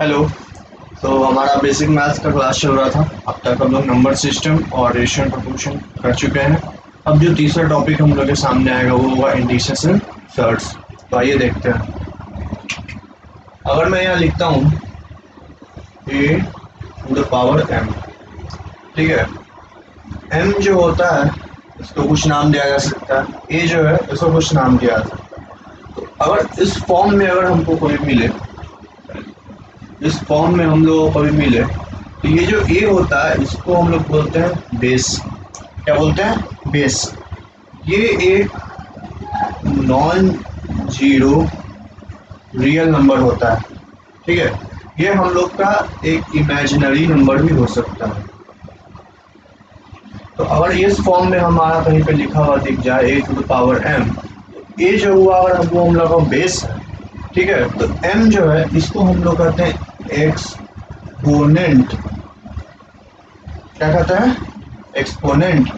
Hello. तो हमारा basic maths का क्लास चल रहा था। अब तक हम लोग नंबर सिस्टम और रेशियो प्रोपोर्शन कर चुके हैं। अब जो तीसरा टॉपिक हम लोग के सामने आएगा वो होगा इंडिसेस एंड सर्ट्स। तो आइए देखते हैं। अगर मैं यहाँ लिखता हूँ ए टू द पावर एम, ठीक है। एम जो होता है इसको कुछ नाम दिया जा सकता है, ए जो है इसको कुछ नाम दिया जा सकता है। तो अगर इस फॉर्म में अगर हमको कोई मिले, इस फॉर्म में हम लोगों को भी मिले, तो ये जो ए होता है इसको हम लोग बोलते हैं बेस। क्या बोलते हैं? बेस। ये एक नॉन जीरो रियल नंबर होता है, ठीक है। ये हम लोग का एक इमेजिनरी नंबर भी हो सकता है। तो अगर इस फॉर्म में हमारा कहीं पे लिखा हुआ दिख जाए ए टू द पावर एम, ए जो हुआ अगर वो हम लोग का बेस है, ठीक है। तो एम जो है इसको हम लोग कहते हैं एक्सपोनेंट। क्या कहते हैं? एक्सपोनेंट।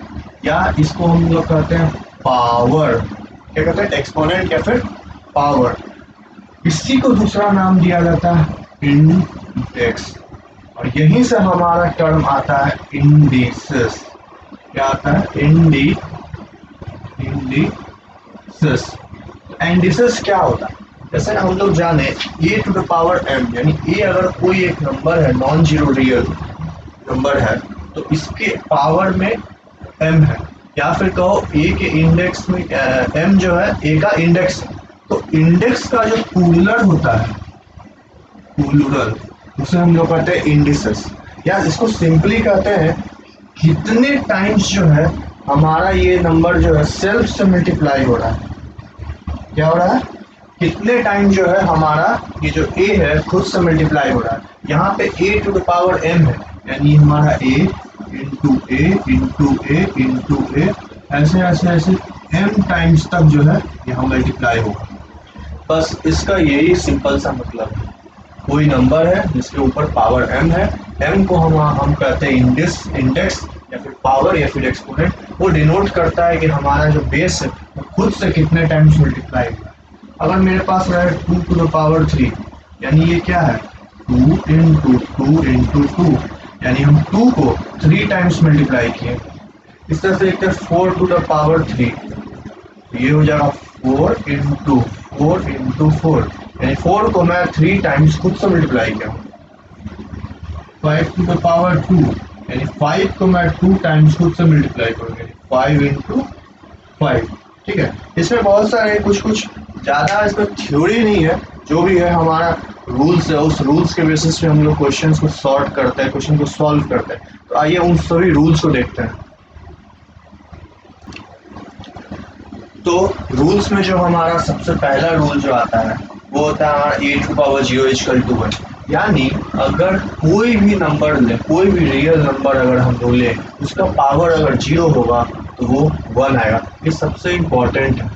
या इसको हम लोग कहते हैं पावर। क्या कहते हैं? एक्सपोनेंट या फिर पावर। इसी को दूसरा नाम दिया जाता है इंडेक्स। और यहीं से हमारा टर्म आता है इंडिसेस। क्या आता है? इंडिसेस। इंडिसेस क्या होता है? जैसे हम लोग जाने ए टू द पावर एम, यानी ए अगर कोई एक नंबर है, नॉन जीरो रियल नंबर है, तो इसके पावर में एम है। या फिर कहो ए के इंडेक्स में एम जो है ए का इंडेक्स है। तो इंडेक्स का जो प्लूरल होता है, प्लूरल, उसे हम लोग कहते हैं इंडिसेस। या इसको सिंपली कहते हैं कितने टाइम्स जो है हमारा ये नंबर जो है सेल्फ से मल्टीप्लाई हो रहा है। क्या हो रहा है? कितने टाइम जो है हमारा ये जो ए है खुद से मल्टीप्लाई हो रहा है। यहाँ पे ए टू द पावर एम है, यानी हमारा ए इंटू ए इंटू ए इंटू ए, ऐसे ऐसे ऐसे एम टाइम्स तक जो है यहाँ मल्टीप्लाई होगा। बस इसका यही सिंपल सा मतलब है। कोई नंबर है जिसके ऊपर पावर एम है, एम को हम कहते हैं इंडेक्स या फिर पावर या फिर एक्सपोनेंट। वो डिनोट करता है कि हमारा जो बेस है वो खुद से कितने टाइम्स मल्टीप्लाई हुआ। अगर मेरे पास रहे two to the power three, यानी ये क्या है? टू इंटू टू, यानी हम टू को थ्री टाइम्स मल्टीप्लाई किए। इस तरह से लिखते हैं four to the power three, ये हो जाएगा फोर इंटू फोर, यानी फोर को मैं थ्री टाइम्स खुद से मल्टीप्लाई किया। Five to the power two, यानी फाइव को मैं टू टाइम्स खुद से मल्टीप्लाई करूंगा, फाइव इंटू फाइव। ठीक है। इसमें बहुत सारे कुछ ज़्यादा इसमें थ्योरी नहीं है, जो भी है हमारा रूल्स है, उस रूल्स के बेसिस पे हम लोग क्वेश्चंस को सॉर्ट करते हैं, क्वेश्चन को सॉल्व करते हैं। तो आइए उन सभी रूल्स को देखते हैं। तो रूल्स में जो हमारा सबसे पहला रूल जो आता है वो होता है हमारा A to power zero equal to one. यानी अगर कोई भी नंबर ले, कोई भी रियल नंबर अगर हम लोग ले, उसका पावर अगर जीरो होगा तो वो वन आएगा। ये सबसे इम्पोर्टेंट है,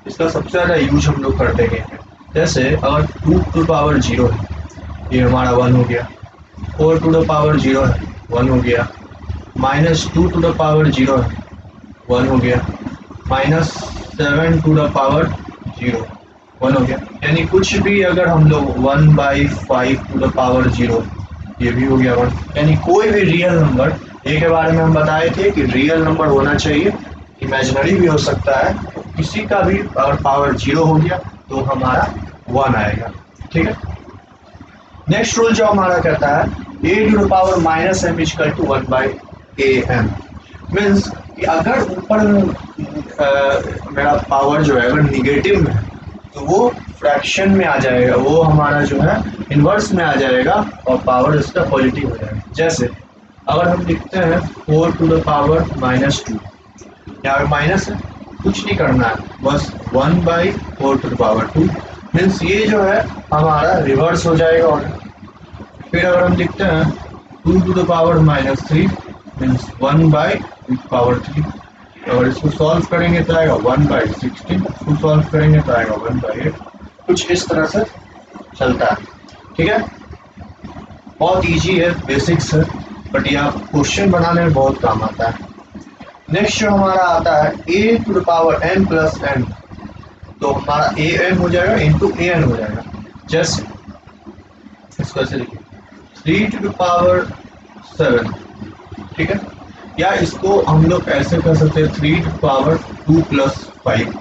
इसका सबसे ज़्यादा यूज हम लोग करते हैं। जैसे अगर टू टू पावर जीरो है, ये हमारा वन हो गया। Four to the power zero है, वन हो गया। Minus two to the power zero है, वन हो गया। Minus seven to the power zero, one हो गया। यानी कुछ भी अगर हम लोग one by five to the power zero, ये भी हो गया वन। यानी कोई भी रियल नंबर, ए के बारे में हम बताए थे कि रियल नंबर होना चाहिए, इमेजिनरी भी हो सकता है। तो किसी का भी अगर पावर जीरो हो गया तो हमारा वन आएगा। ठीक है। नेक्स्ट रूल जो हमारा कहता है a to the power minus m equal to one by a m. Means कि अगर ऊपर मेरा पावर जो है अगर निगेटिव में है तो वो फ्रैक्शन में आ जाएगा, वो हमारा जो है इन्वर्स में आ जाएगा और पावर इसका पॉजिटिव हो जाएगा। जैसे अगर हम लिखते हैं four to the power minus two, यहाँ पे माइनस है, कुछ नहीं करना है, बस one by four to the power two. Means ये जो है हमारा रिवर्स हो जाएगा। और फिर अगर हम लिखते हैं two to the power minus three, means one by power three. और इसको सॉल्व करेंगे तो आएगा वन बाई सिक्सटीन, इसको सॉल्व करेंगे तो आएगा वन बाई एट। कुछ इस तरह से चलता है। ठीक है। बहुत इजी है, बेसिक्स है, बट यह क्वेश्चन बनाने में बहुत काम आता है। नेक्स्ट जो हमारा आता है a to the power n plus n, तो हमारा ए एन हो जाएगा इंटू ए एन हो जाएगा। जैसे इसको ऐसे लिखिए 3 टू द पावर 7, ठीक है। या इसको हम लोग ऐसे कर सकते हैं 3 टू पावर 2 प्लस 5।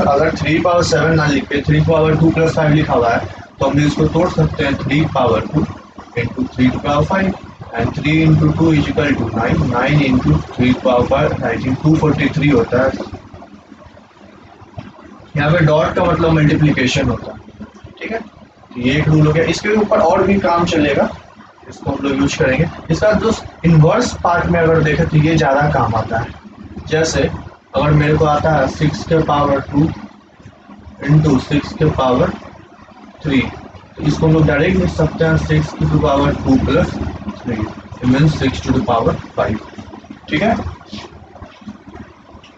अगर 3 पावर 7 ना लिख के 3 पावर 2 प्लस 5 लिखा हुआ है तो हम इसको तोड़ सकते हैं 3 power 2 into 3 to power 5 and 3 into 2 is equal to 9, 9 into 3 power 5 I think 243 होता है। यहाँ पे डॉट का मतलब मल्टीप्लीकेशन होता है, ठीक है। तो ये एक रूल हो गया। इसके ऊपर और भी काम चलेगा, इसको हम लोग यूज करेंगे। इसका जो इनवर्स पार्ट में अगर देखें तो ये ज़्यादा काम आता है। जैसे अगर मेरे को आता है 6 के पावर 2 इंटू 6 के पावर 3, तो इसको हम लोग डायरेक्ट लिख सकते हैं 6 to the power 2 plus 3 means 6 to the power 5, ठीक है।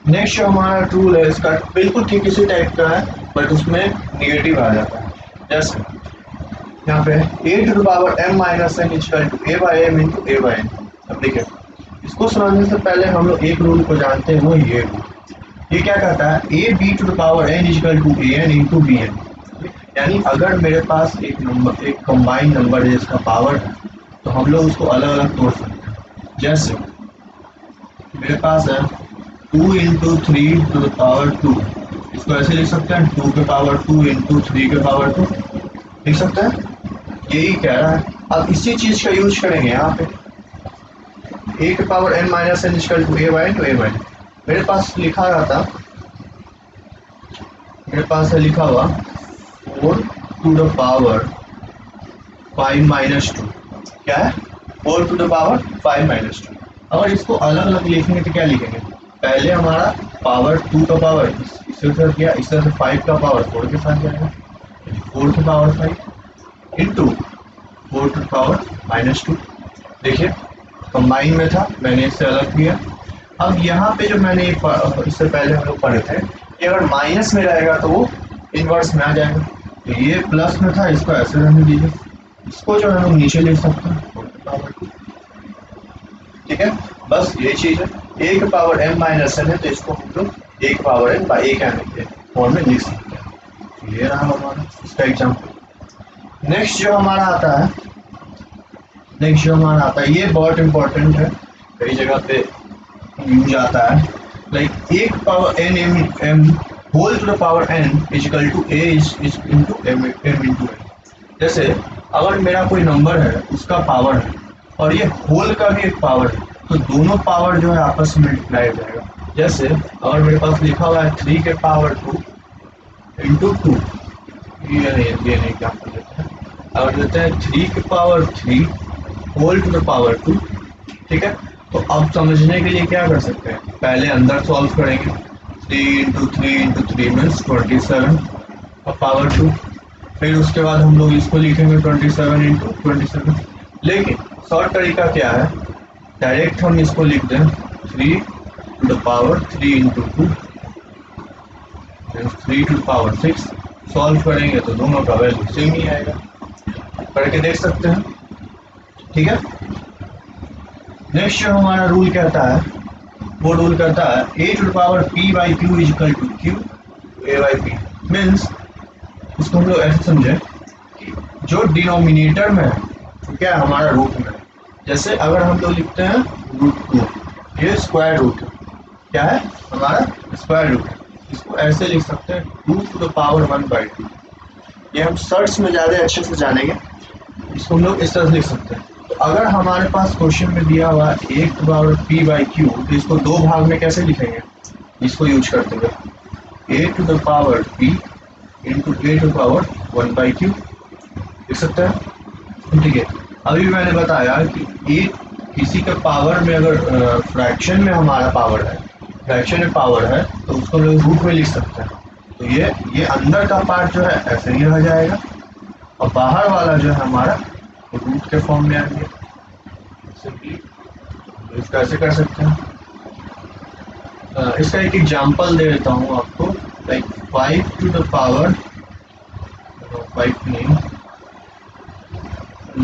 नेक्स्ट जो हमारा रूल है इसका बिल्कुल ठीक इसी टाइप का है बट उसमें निगेटिव आ जाता है। जैसे यहाँ पे a to the power m minus n equal to a by m into a by n। अब देखिए इसको समझने से पहले हम लोग एक रूल को जानते हैं, वो ये क्या कहता है a b to the power n equal to a n into b n। यानी अगर मेरे पास एक कंबाइंड नंबर है जिसका पावर है तो हम लोग उसको अलग अलग तोड़ सकते हैं। जैसे मेरे पास है 2 इंटू 3 टू द पावर 2, इसको ऐसे लिख सकते हैं 2 के पावर 2 इंटू 3 के पावर 2 लिख सकते हैं। यही कह रहा है। अब इसी चीज का यूज करेंगे यहाँ पे a के power n minus n equal to a by n to a by n। मेरे पास लिखा रहा था, मेरे पास है लिखा हुआ 4 टू द पावर 5 माइनस 2, क्या है 4 टू द पावर 5 माइनस 2। अगर इसको अलग अलग लिखेंगे तो क्या लिखेंगे, पहले हमारा पावर 2 का पावर इससे उधर किया, इस तरह से 5 का पावर 4 के साथ जाएगा, 4 के power 5 into 4 to power minus 2। देखिए कंबाइन में था, मैंने इससे अलग किया। अब यहाँ पे जो मैंने इससे पहले हम लोग पढ़े थे कि अगर माइनस में रहेगा तो वो इनवर्स में आ जाएगा। तो ये प्लस में था, इसको ऐसे रहने दीजिए, इसको जो है हम नीचे लिख सकते हैं 4 के पावर 2, ठीक है। बस ये चीज है, a के पावर m माइनस n है तो इसको हम लोग a के पावर n बाई a के फॉर्म में लिख सकते हैं। ये रहा हमारा इसका एग्जाम्पल। नेक्स्ट जो हमारा आता है ये बहुत इंपॉर्टेंट है, कई जगह पे यूज आता है। लाइक a के power n m whole to the power n equal to a into m into n। जैसे अगर मेरा कोई नंबर है उसका पावर है और ये होल का भी एक पावर है तो दोनों पावर जो है आपस में मल्टीप्लाई हो जाएगा। जैसे अगर मेरे पास लिखा हुआ है 3 के पावर 2 इंटू 2, ये नहीं क्या कर देते हैं, अगर देते हैं 3 के power 3 whole to the power 2, ठीक है। तो अब समझने के लिए क्या कर सकते हैं, पहले अंदर सॉल्व करेंगे 3 इंटू 3 इंटू 3 मीन्स 27 और पावर 2, फिर उसके बाद हम लोग इसको लिखेंगे 27 इंटू 27। लेकिन शॉर्ट तरीका क्या है, डायरेक्ट हम इसको लिख दें 3 to the power 3 into 2 3 to the power 6। Solve करेंगे तो दोनों का वैल्यू सेम ही आएगा, करके देख सकते हैं, ठीक है। नेक्स्ट जो हमारा रूल कहता है वो रूल कहता है a to the power p by q is equal to q a by p। Means इसको हम लोग ऐसे समझे कि जो डिनोमिनेटर में है क्या है हमारा रूट में। जैसे अगर हम लोग लिखते हैं √2, ये स्क्वायर रूट है, क्या है हमारा स्क्वायर रूट है, इसको ऐसे लिख सकते हैं 2 टू द पावर 1/2। ये हम सर्च में ज़्यादा अच्छे से जानेंगे, इसको हम लोग इस तरह से लिख सकते हैं। तो अगर हमारे पास क्वेश्चन में दिया हुआ 1 to power p by q, तो इसको दो भाग में कैसे लिखेंगे, इसको यूज करते हुए a to the power p into a to power 1/q लिख सकते हैं, ठीक है। अभी मैंने बताया कि एक किसी का पावर में अगर फ्रैक्शन में हमारा पावर है, फ्रैक्शन में पावर है तो उसको लोग रूट में लिख सकते हैं। तो ये अंदर का पार्ट जो है ऐसे ही रह जाएगा और बाहर वाला जो है हमारा रूट के फॉर्म में आएंगे। सिंपली इसको ऐसे कर सकते हैं। इसका एक एग्जांपल दे देता हूँ आपको, लाइक 5 टू द पावर 5 नहीं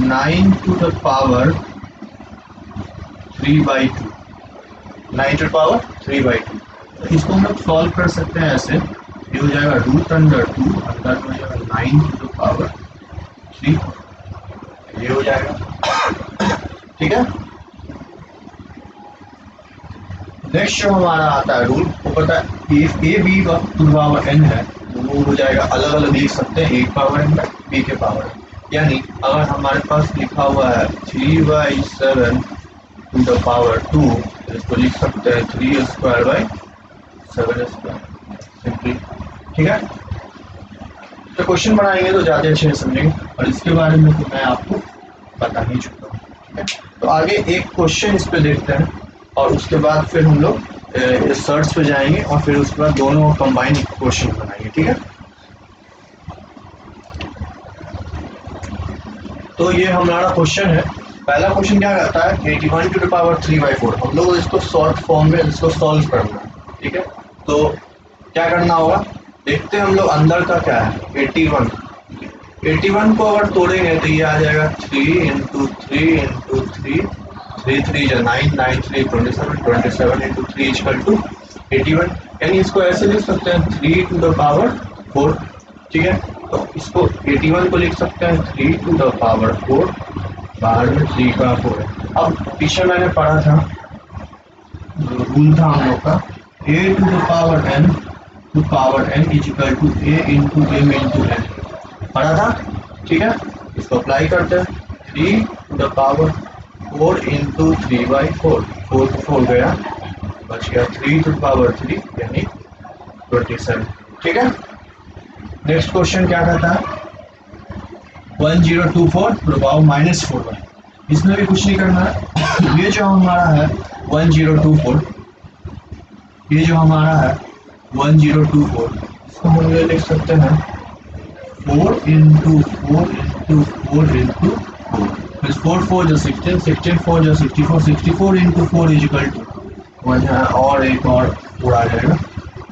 9 to the power 3/2, 9 to the power 3/2। इसको हम लोग सॉल्व कर सकते हैं ऐसे, ये हो जाएगा √2 अंदर हो जाएगा 9 टू द पावर 3, ये हो जाएगा। ठीक है, नेक्स्ट जो हमारा आता है रूल, वो पता है इफ ए बी का टू द पावर n है तो वो हो जाएगा, अलग अलग लिख सकते हैं, a की पावर n b के पावर n। यानी अगर हमारे पास लिखा हुआ है 3/7 टू द पावर 2, तो इसको लिख सकते हैं 3²/7², सिंपली। ठीक है, तो क्वेश्चन बनाएंगे तो ज़्यादा अच्छे से समझेंगे, और इसके बारे में तो मैं आपको बता ही चुका हूँ। ठीक है, तो आगे एक क्वेश्चन इस पे देखते हैं, और उसके बाद फिर हम लोग सर्च पे जाएंगे, और फिर उसके बाद दोनों कंबाइन क्वेश्चन बनाएंगे। ठीक है, तो ये हमारा क्वेश्चन है। पहला क्वेश्चन क्या कहता है, 81 टू द पावर 3/4। हम लोग इसको शॉर्ट फॉर्म में इसको सॉल्व करना है। ठीक है, तो क्या करना होगा, देखते हैं हम लोग अंदर का क्या है। 81 को अगर तोड़ेंगे तो ये आ जाएगा 3 इंटू 3 इंटू 3, 3 3 जा 9, 9 3 27, 27 इंटू 3 इक्वल टू 81। यानी इसको ऐसे लिख सकते हैं 3 टू द पावर 4। ठीक है, तो इसको 81 को लिख सकते हैं 3 टू द पावर 4, बाहर में 3 का 4 है। अब पीछे मैंने पढ़ा था, रूल था हम लोग का, a to the power n to power n is equal to a into m into n, पढ़ा था। ठीक है, इसको अप्लाई करते हैं, 3 to the power 4 into 3/4, 4 to 4 गया, बच गया 3 टू द पावर 3 यानी 27। ठीक है, नेक्स्ट क्वेश्चन क्या कहता है, 1024 टू द पावर -4y। इसमें भी कुछ नहीं करना है। ये जो हमारा है 1024, ये जो हमारा है 1024, इसको हम ये लिख सकते हैं 4 इंटू 4 इंटू 4 इंटू 4, 4 4 जो 16, 16 4 जो 64, 64 इंटू 4 इज इक्वल टू 1, और एक और 4 आ जाएगा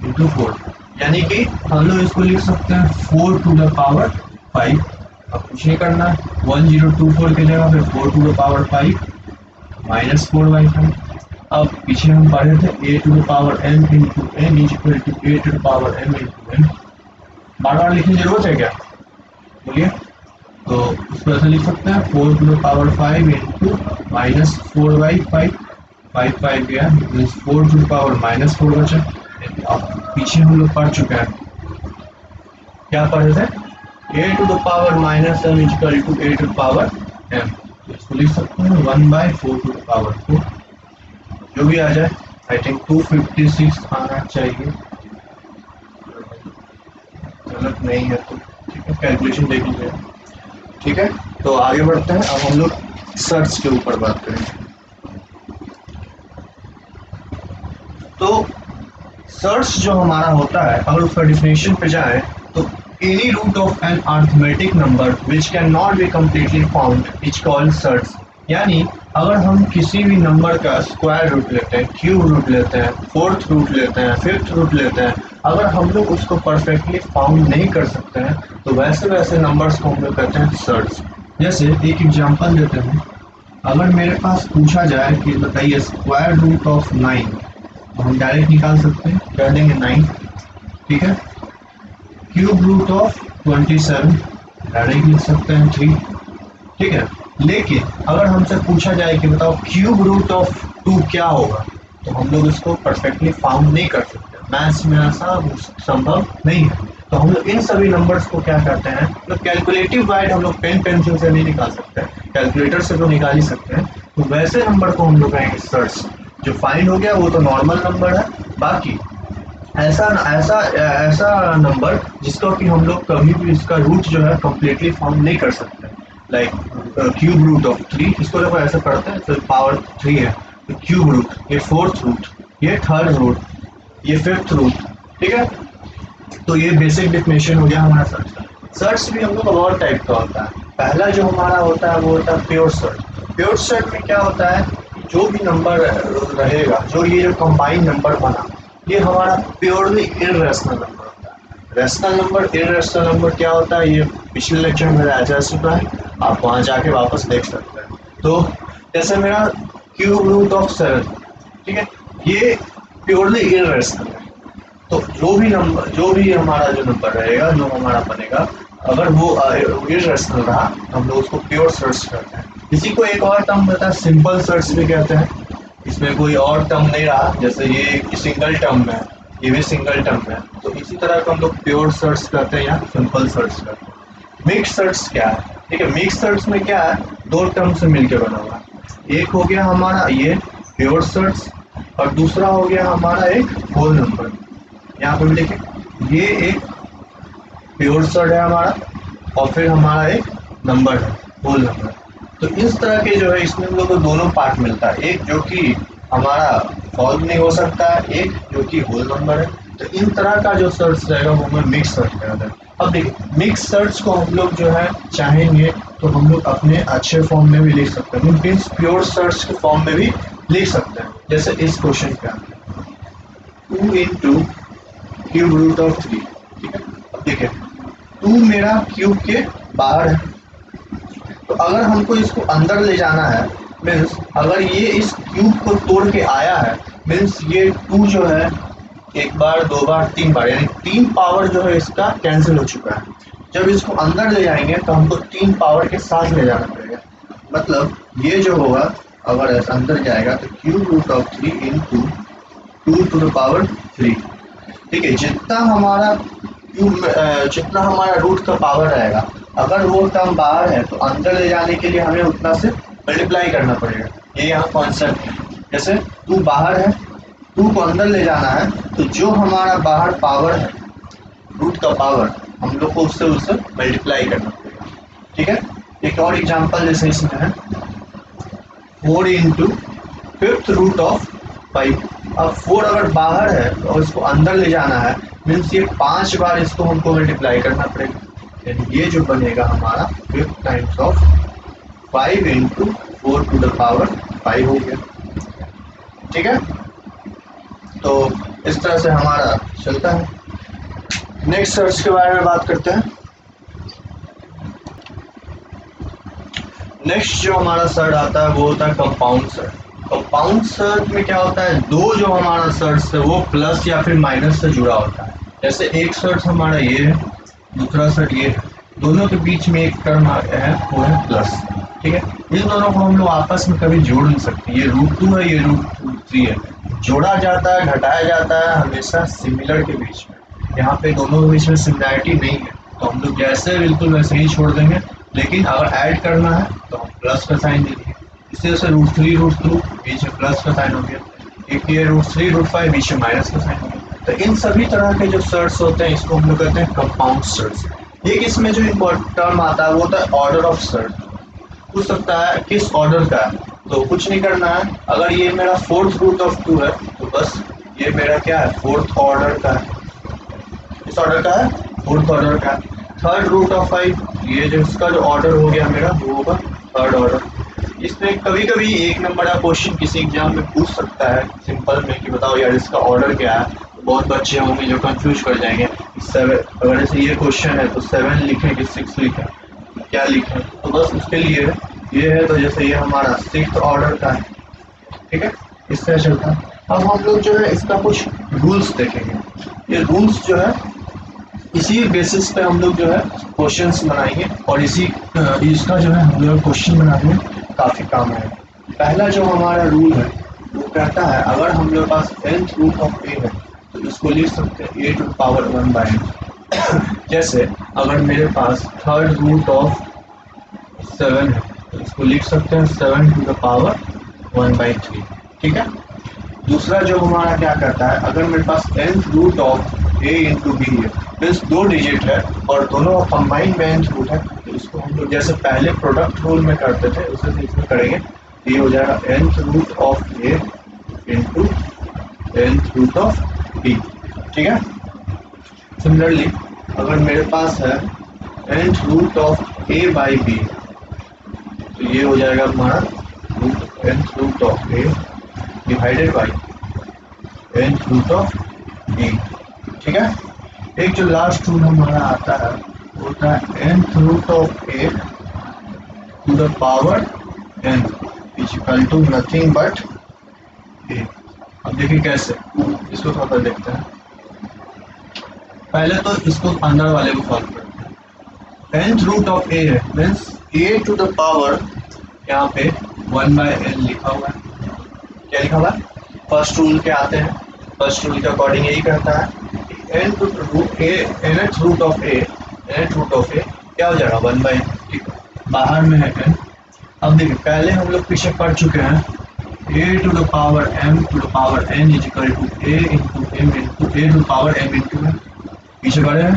इंटू 4। यानी कि हम लोग इसको लिख सकते हैं 4 टू द पावर 5। अब कुछ नहीं करना है, 1024 के जगह पे 4 टू द पावर 5 -4/5। अब पीछे हम पढ़े थे a to the power n into n is equal to a to the power m into n। बार बार लिखने की जरूरत है क्या, बोलिए? तो इसको ऐसे लिख सकते हैं 4 टू द पावर 5 इंटू -4/5, 5 5 गया, 4 टू द पावर -4 बचा। अब पीछे हम लोग पढ़ चुके हैं, क्या पढ़े थे, a to the power -m is equal to a to the power m। इसको लिख सकते हैं 1/4 टू द पावर 4, जो भी आ जाए। आई थिंक 256 आना चाहिए, गलत नहीं है तो ठीक है, कैलकुलेशन देख लीजिए। ठीक है, तो आगे बढ़ते हैं। अब हम लोग सर्च के ऊपर बात करेंगे। तो सर्च जो हमारा होता है, अगर उसका डिफिनेशन पे जाए तो any root of an arithmetic number which can not be completely found is called surd. यानी अगर हम किसी भी नंबर का स्क्वायर रूट लेते हैं, क्यूब रूट लेते हैं, फोर्थ रूट लेते हैं, फिफ्थ रूट लेते हैं, अगर हम लोग उसको परफेक्टली फाउंड नहीं कर सकते हैं तो वैसे वैसे नंबर्स को हम लोग कहते हैं सर्च। जैसे एक एग्जांपल देते हैं, अगर मेरे पास पूछा जाए कि बताइए स्क्वायर रूट ऑफ 9, तो हम डायरेक्ट निकाल सकते हैं, कह देंगे 9। ठीक है, क्यूब रूट ऑफ 27 डायरेक्ट लिख सकते हैं 3। ठीक है, लेकिन अगर हमसे पूछा जाए कि बताओ क्यूब रूट ऑफ 2 क्या होगा, तो हम लोग इसको परफेक्टली फाउंड नहीं कर सकते, मैथ्स में ऐसा संभव नहीं है। तो हम लोग इन सभी नंबर्स को क्या करते हैं, मतलब कैलकुलेटिव वाइड हम लोग पेन पेंसिल से नहीं निकाल सकते, कैलकुलेटर से तो निकाल ही सकते हैं। तो वैसे नंबर को हम लोग कहेंगे सर्च। जो फाइंड हो गया वो तो नॉर्मल नंबर है, बाकी ऐसा ऐसा ऐसा नंबर जिसका कि हम लोग कभी भी इसका रूट जो है कम्प्लीटली फाउंड नहीं कर सकते, लाइक क्यूब रूट ऑफ 3, इसको लोग ऐसे पढ़ते हैं, तो पावर 3 है, तो क्यूब रूट, ये फोर्थ रूट, ये थर्ड रूट, ये फिफ्थ रूट। ठीक है, तो ये बेसिक डेफिनेशन हो गया हमारा सर्च का। सर्च भी हम लोग और टाइप का होता है। पहला जो हमारा होता है वो होता है प्योर सर्च। प्योर सर्च में क्या होता है, जो भी नंबर रहेगा, जो ये जो कंबाइंड नंबर बना, ये हमारा प्योरली इररेशनल नंबर होता है। रेशनल नंबर, इररेशनल नंबर क्या होता है, ये पिछले लेक्चर में बताया जा चुका है, आप वहाँ जाके वापस देख सकते हैं। तो जैसे मेरा क्यूब रूट ऑफ 7, ठीक है, ये प्योरली इररेशनल है। तो जो भी नंबर, जो भी हमारा जो नंबर रहेगा, जो हमारा बनेगा, अगर वो इरेशनल रहा तो हम लोग उसको प्योर सर्च करते हैं। इसी को एक और टर्म होता है सिंपल सर्च भी कहते हैं। इसमें कोई और टर्म नहीं रहा, जैसे ये सिंगल टर्म है, ये भी सिंगल टर्म है, तो इसी तरह का हम लोग प्योर सर्च करते हैं या सिंपल सर्च करते हैं। मिक्स सर्च क्या है? ठीक है, मिक्स सर्च में क्या है, दो टर्म से मिलकर बना हुआ है। एक हो गया हमारा ये प्योर सर्च और दूसरा हो गया हमारा एक होल नंबर। यहाँ पे देखें, ये एक प्योर सर्च है हमारा और फिर हमारा एक नंबर है होल नंबर। तो इस तरह के जो है इसमें हम लोग को दोनों पार्ट मिलता है, एक जो कि हमारा सॉल्व नहीं हो सकता है, एक जो कि होल नंबर है। तो इन तरह का जो सर्च रहेगा वो हमें मिक्स सर्च कहते हैं। अब देखिए, मिक्स सर्च को हम लोग जो है चाहेंगे तो हम लोग अपने अच्छे फॉर्म में भी लिख सकते हैं, मीन्स प्योर सर्च के फॉर्म में भी लिख सकते हैं। जैसे इस क्वेश्चन का 2 इंटू क्यूब रूट ऑफ 3। ठीक है, अब देखिए 2 मेरा क्यूब के बाहर है, तो अगर हमको इसको अंदर ले जाना है, मीन्स अगर ये इस क्यूब को तोड़ के आया है, मीन्स ये 2 जो है एक बार, दो बार, 3 बार, यानी 3 पावर जो है इसका कैंसिल हो चुका है। जब इसको अंदर ले जाएंगे तो हमको 3 पावर के साथ ले जाना पड़ेगा। मतलब ये जो होगा, अगर ऐसा अंदर जाएगा तो cube root of 3 into 2 to the power 3। ठीक है, जितना हमारा रूट का पावर रहेगा, अगर वो टर्म बाहर है तो अंदर ले जाने के लिए हमें उतना से मल्टीप्लाई करना पड़ेगा। ये यहाँ कॉन्सेप्ट है। जैसे 2 बाहर है, 2 को अंदर ले जाना है, तो जो हमारा बाहर पावर है, रूट का पावर, हम लोग को उससे मल्टीप्लाई करना पड़ेगा। ठीक है, एक और एग्जांपल जैसे इसमें है 4 इंटू 5th रूट ऑफ 5। अब 4 अगर बाहर है और इसको अंदर ले जाना है, मीन्स ये 5 बार इसको हमको मल्टीप्लाई करना पड़ेगा। यानी ये जो बनेगा हमारा 5 times of 5 into 4 to the power 5 हो गया। ठीक है, तो इस तरह से हमारा चलता है। नेक्स्ट सर्च के बारे में बात करते हैं। नेक्स्ट जो हमारा सर्च आता है वो होता है कंपाउंड सर्च। कंपाउंड सर्च में क्या होता है, दो जो हमारा सर्च है वो प्लस या फिर माइनस से जुड़ा होता है। जैसे एक सर्च हमारा ये है, दूसरा सर्च ये है, दोनों के बीच में एक टर्म है वो है प्लस। ठीक है, इन दोनों को हम लोग आपस में कभी जोड़ नहीं सकते। ये √2 है, ये √3 है, जोड़ा जाता है, घटाया जाता है हमेशा सिमिलर के बीच में। यहाँ पे दोनों के बीच में सिमिलैरिटी नहीं है, तो हम लोग जैसे बिल्कुल वैसे ही छोड़ देंगे। लेकिन अगर ऐड करना है तो हम प्लस का साइन देंगे। इसी जैसे √3 √2 बीच में प्लस का साइन हो गया, एक ये √3 √5 बीच में माइनस का साइन हो गया। तो इन सभी तरह के जो सर्च होते हैं इसको हम लोग कहते हैं कंपाउंड सर्च। एक इसमें जो इम्पोर्टेंट टर्म आता है वो होता है ऑर्डर ऑफ सर्च। पूछ सकता है किस ऑर्डर का है, तो कुछ नहीं करना है। अगर ये मेरा 4th रूट ऑफ 2 है तो बस ये मेरा क्या है, 4th ऑर्डर का है। किस ऑर्डर का है, 4th ऑर्डर का है। 3rd रूट ऑफ 5, ये जो इसका जो ऑर्डर हो गया मेरा वो होगा 3rd ऑर्डर। इसमें कभी कभी 1 नंबर का क्वेश्चन किसी एग्जाम में पूछ सकता है सिंपल में कि बताओ यार इसका ऑर्डर क्या है। तो बहुत बच्चे होंगे जो कंफ्यूज कर जाएंगे। 7, अगर ऐसे ये क्वेश्चन है तो 7 लिखें कि 6 लिखें, क्या लिखें, तो बस उसके लिए ये है। तो जैसे ये हमारा 6th ऑर्डर का है। ठीक है, इस तरह चलता है। अब हम लोग जो है इसका कुछ रूल्स देखेंगे। ये रूल्स जो है इसी बेसिस पे हम लोग जो है क्वेश्चंस बनाएंगे और इसका जो है हम लोग क्वेश्चन बनाने में काफ़ी काम आएगा। पहला जो हमारा रूल है वो कहता है अगर हम लोग पास nth रूट ऑफ a है तो इसको लिख सकते हैं a to the power 1/n। जैसे अगर मेरे पास 3rd रूट ऑफ 7 है तो इसको लिख सकते हैं 7 टू द पावर 1/3। ठीक है, दूसरा जो हमारा क्या करता है, अगर मेरे पास nth root of a into b है, मीन्स 2 डिजिट है और दोनों कंबाइंड में nth रूट है, तो इसको हम लोग जैसे पहले प्रोडक्ट रूल में करते थे उसे इसमें करेंगे। ये हो जाएगा nth root of a into nth root of b। ठीक है, सिमिलरली अगर मेरे पास है nth root of a by b, तो ये हो जाएगा हमारा nth root of a divided by nth root of b। ठीक है, एक जो लास्ट रूल हमारा आता है वो होता है nth root of a to the power n is equal to nothing but a। अब देखिए कैसे, इसको थोड़ा सा देखते हैं। पहले तो इसको अंदर वाले को सॉल्व करते हैं। nth रूट ऑफ ए है, means a to the power यहाँ पे 1/n लिखा हुआ है। क्या लिखा हुआ है? फर्स्ट रूल के आते हैं, फर्स्ट रूल के अकॉर्डिंग यही कहता है nth रूट ऑफ ए क्या हो जाएगा 1/n। ठीक है, बाहर में है n। अब देखिए पहले हम लोग पीछे पढ़ चुके हैं a to the power m to the power n is equal to a into m into a to the power m into n। पीछे पढ़े हैं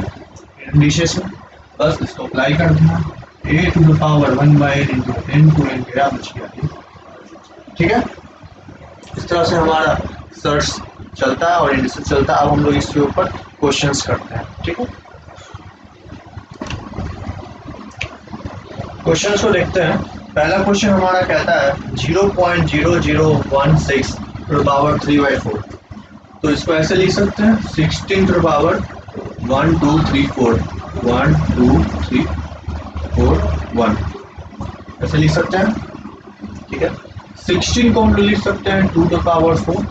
डिशेस में, बस इसको अप्लाई कर देना। a to the power 1/n into n to n गया बच गया। ठीक है, इस तरह से हमारा सर्च चलता है और इंडिसेस चलता है। अब हम लोग इसके ऊपर क्वेश्चंस करते हैं। ठीक है, क्वेश्चंस को देखते हैं। पहला क्वेश्चन हमारा कहता है 0.0016 टू द पावर 3/4। तो इसको ऐसे लिख सकते हैं 16 टू द पावर 1 2 3 4 1 2 3 4 1 ऐसे लिख सकते हैं। ठीक है, 16 को हम लोग लिख सकते हैं 2 टू द पावर 4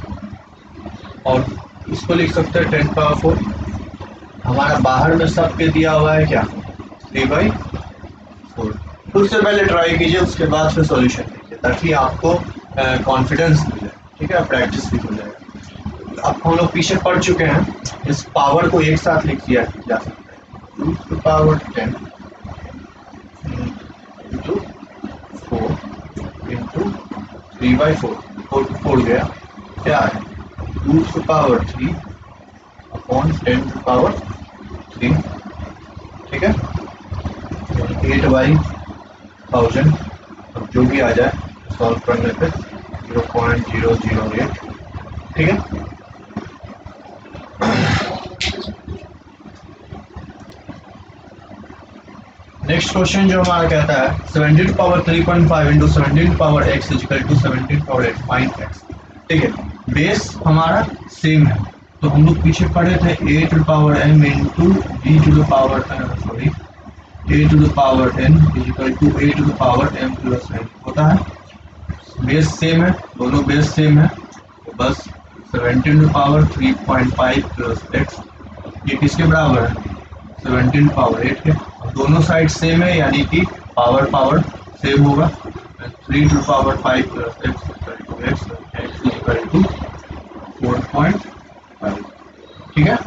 और इसको लिख सकते हैं 10 पावर 4। हमारा बाहर में सबके दिया हुआ है क्या 3/4। उससे पहले ट्राई कीजिए, उसके बाद फिर सॉल्यूशन कीजिए ताकि आपको कॉन्फिडेंस मिले। ठीक है, प्रैक्टिस भी हो जाएगा। अब हम लोग पीछे पढ़ चुके हैं, इस पावर को एक साथ लिख दिया जा सकता है 2 to the power 10 into 4 into 3/4। 4 to 4 गया, क्या है 2 to the power 3 upon 10 to the power 3। ठीक है, 8/1000। अब जो भी आ जाए सॉल्व करने पे 0.008। ठीक है, नेक्स्ट क्वेश्चन जो हमारा कहता है 17 to power 3.5 into 17 to power x is equal to 17 power 8 find x। ठीक है, बेस हमारा सेम है, तो हम लोग पीछे पढ़े थे a to the power m into b to the power a to the power n is equal to a to the power m plus n होता है। बेस सेम है, दोनों बेस सेम है, तो बस 17 to the power 3.5 plus x ये किसके बराबर है 17 पावर 8 के। दोनों साइड सेम है यानी कि पावर सेम होगा। 3 to the power 5 plus x equal to 4.5। ठीक है,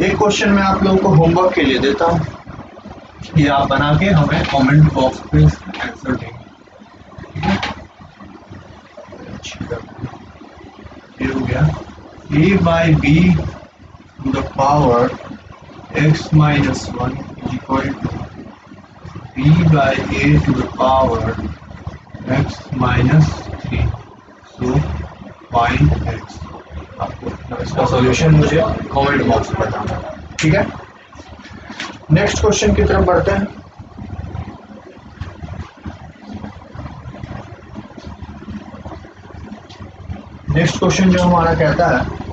एक क्वेश्चन मैं आप लोगों को होमवर्क के लिए देता हूँ, ये आप बना के हमें कमेंट बॉक्स पे आंसर देंगे। ये हो गया a/b to the power x minus 1 is equal to b/a to the power x minus 3. So find x। आपको इसका सॉल्यूशन मुझे कमेंट बॉक्स में बताना। ठीक है, नेक्स्ट क्वेश्चन की तरफ बढ़ते हैं। नेक्स्ट क्वेश्चन जो हमारा कहता है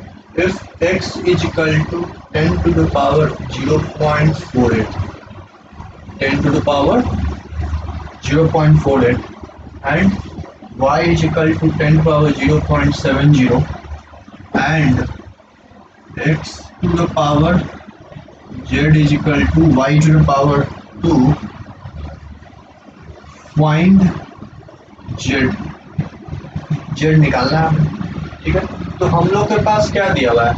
if x is equal to 10 to the power 0.48 10 to the power 0.48 and y is equal to 10 to the power 0.70 and x to the power z is equal to y to the power 2, find z निकालना है। ठीक है, तो हम लोग के पास क्या दिया हुआ है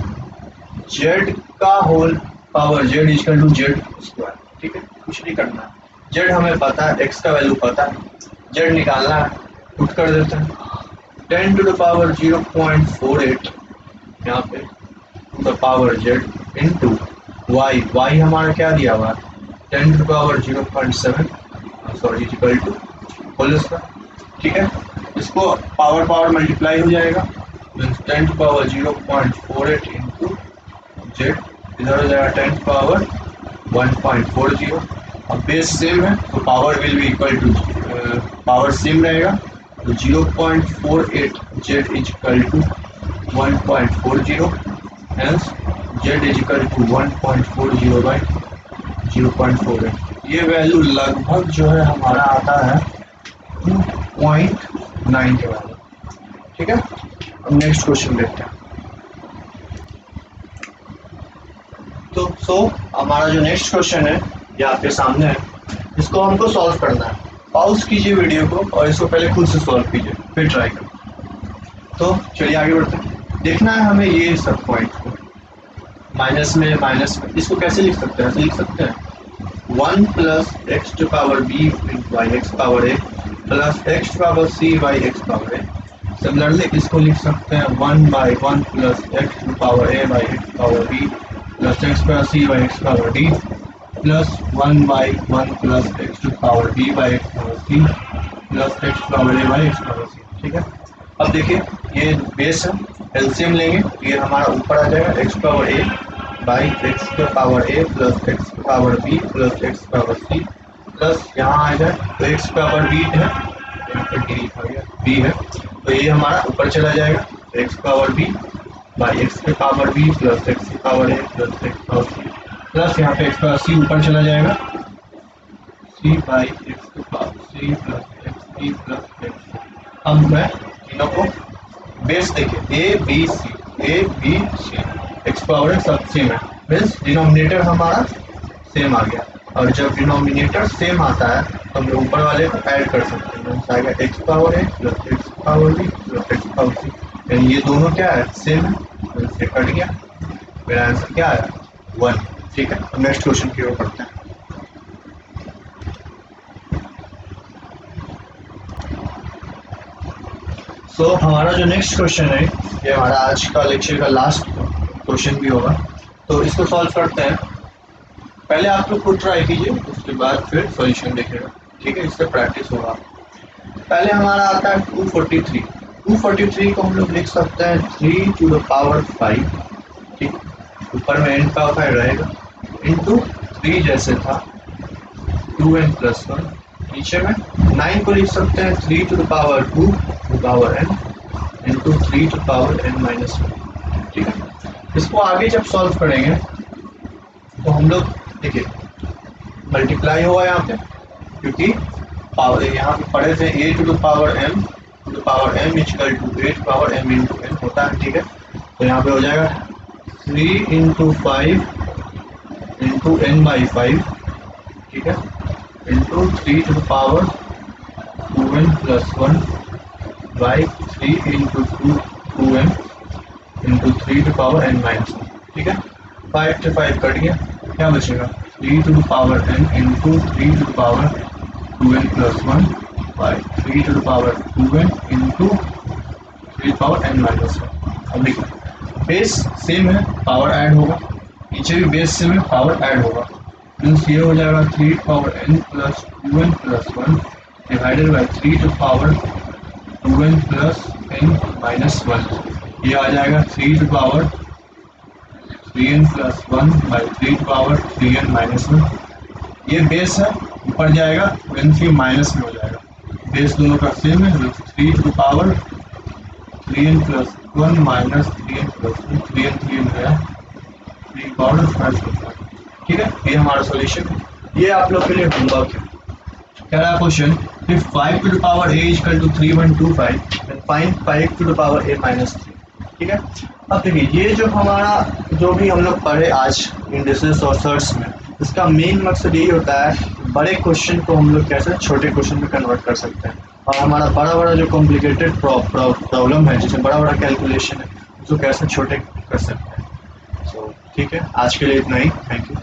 z का whole power z equal to z square. ठीक है, कुछ नहीं करना है, z हमें पता है, x का वैल्यू पता है, z निकालना है। पुट कर देते हैं 10 टू द पावर 0.48 यहाँ पे to the power z into y हमारा क्या दिया हुआ है 10 to the power 0.7 equal to whole square. ठीक है, इसको पावर मल्टीप्लाई हो जाएगा 10 टू पावर 0.48 इंटू जेड, इधर हो जाएगा 10 टू पावर 1.40। अब बेस सेम है तो power will be equal to power same रहेगा, तो 0.48 z is equal to 1.40 hence z is equal to 1.40 by 0.48। ये वैल्यू लगभग जो है हमारा आता है 2.9 के वैल्यू। ठीक है, अब नेक्स्ट क्वेश्चन देखते हैं। तो हमारा जो नेक्स्ट क्वेश्चन है ये आपके सामने है, इसको हमको सॉल्व करना है। पॉज कीजिए वीडियो को और इसको पहले खुद से सॉल्व कीजिए, फिर ट्राई करें। तो चलिए आगे बढ़ते हैं। देखना है हमें ये सब पॉइंट को, माइनस में इसको कैसे लिख सकते हैं? ऐसे लिख सकते हैं 1 plus x to power b by x power a plus x power c by x power a. Similarly इसको लिख सकते हैं 1 बाई 1 plus x to power a by x power b plus x power c by x power d plus 1 बाई 1 plus x to power b by x power c plus x power a by x power c. ठीक है, अब देखिए ये base है, LCM लेंगे, ये हमारा ऊपर आ जाएगा x power a by x power a plus x power b plus x power c plus यहाँ आ जाए तो एक्स पावर बी है, यहाँ पे डी लिखा गया बी है, तो ये हमारा ऊपर चला जाएगा x power b by x के पावर बी प्लस एक्स की power a plus x power c plus यहाँ पे एक्स पावर सी ऊपर चला जाएगा सी बाई एक्स के power c plus x b plus x. अब मैं तीनों को बेस देखिए a b c x power सब सेम है, मीन्स डिनोमिनेटर हमारा सेम आ गया। और जब डिनोमिनेटर सेम आता है तो हम लोग ऊपर वाले को ऐड कर सकते हैं, मीन्स आएगा x power a plus x power b plus x power c, यानी ये दोनों क्या है? सेम है, मीन्स ये कट गया, मेरा आंसर क्या आया? 1। ठीक है, अब नेक्स्ट क्वेश्चन की ओर बढ़ते हैं। सो हमारा जो नेक्स्ट क्वेश्चन है ये हमारा आज का लेक्चर का लास्ट क्वेश्चन भी होगा, तो इसको सॉल्व करते हैं। पहले आप लोग खुद ट्राई कीजिए, उसके बाद फिर सॉल्यूशन देखिएगा। ठीक है, इससे प्रैक्टिस होगा। पहले हमारा आता है 243 को हम लोग लिख सकते हैं 3 टू द पावर 5। ठीक, ऊपर में n पावर 5 रहेगा इंटू 3 जैसे था 2n प्लस 1, नीचे में 9 को लिख सकते हैं 3 to the power 2 to power n into 3 to power n minus 1। ठीक है, इसको आगे जब सॉल्व करेंगे तो हम लोग देखिए मल्टीप्लाई होगा यहाँ पे, क्योंकि पावर यहाँ पे पढ़े थे a to the power m to the power m equal to 8 power m into n होता है। ठीक है, तो यहाँ पे हो जाएगा 3 इंटू 5 इंटू n बाई 5, ठीक है, into 3 to the power 2n plus 1 by 3 into 2n into 3 to power n minus 1। ठीक है, 5 से 5 कट गया, क्या बचेगा 3 to the power n into 3 to the power 2n plus 1 by 3 to the power 2n into 3 power n minus 1। अब देखिए base same है, power add होगा, नीचे भी बेस सेम है, पावर ऐड होगा, मीन्स ये हो जाएगा 3 power n plus 2n plus 1 divided by 3 to power 2n plus n minus 1। ये आ जाएगा 3 to power 3n plus 1 by 3 to power 3n minus 1। ये बेस है, ऊपर जाएगा n फिर माइनस में हो जाएगा, बेस दोनों का सेम है, 3 to power 3n plus 1 minus 3n plus 1, 3n गया 3 पावर 5। ठीक है, ये हमारा सॉल्यूशन है। ये आप लोग के लिए होमवर्क है। कह रहा है question if 5 to the power a is equal to 3125 then find 5 to the power a minus 3। ठीक है, अब देखिए ये जो हमारा जो भी हम लोग पढ़े आज इंडिसेस और सर्ट्स में, इसका मेन मकसद यही होता है बड़े क्वेश्चन को हम लोग कैसे छोटे क्वेश्चन में कन्वर्ट कर सकते हैं, और हमारा बड़ा जो कॉम्प्लिकेटेड प्रॉब्लम है जिसमें बड़ा कैलकुलेशन है उसको कैसे छोटे कर सकते हैं। सो ठीक है, आज के लिए इतना ही, थैंक यू।